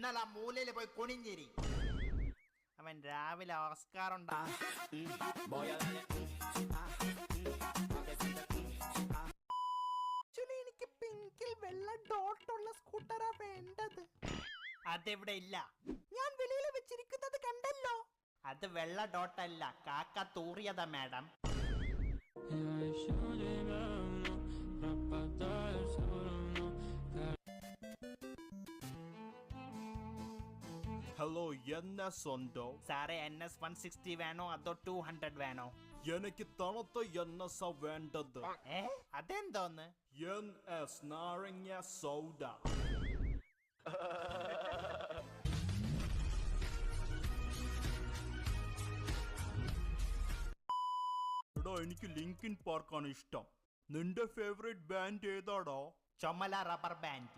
ഇന്നലെ മൂലയിൽ പോയി കുണിഞ്ഞിരി. അവൻ രാവിലെ ഓസ്കാർ എനിക്ക് പിങ്കിൽ വെള്ള ഡോട്ടുള്ള സ്കൂട്ടറാ വേണ്ടത്. അതെവിടെ ഇല്ല. ഞാൻ വെളിയിൽ വെച്ചിരിക്കുന്നത് കണ്ടല്ലോ. അത് വെള്ള ഡോട്ടല്ല, കാക്ക തൂറിയതാ മാഡം. ഹലോ, NS ഉണ്ടോ? സാറേ, NS 160 വേണോ അതോ 200 വേണോ? എനിക്ക് തണുത്ത NS വേണ്ടത്. അതെന്തോന്ന്? NS നാരങ്ങ സോഡ. എടാ, എനിക്ക് ലിങ്കിൻ പാർക്കാണ് ഇഷ്ടം. നിന്റെ ഫേവറേറ്റ് ബാൻഡ് ഏതാടോ? ചുമല റബ്ബർ ബാൻഡ്.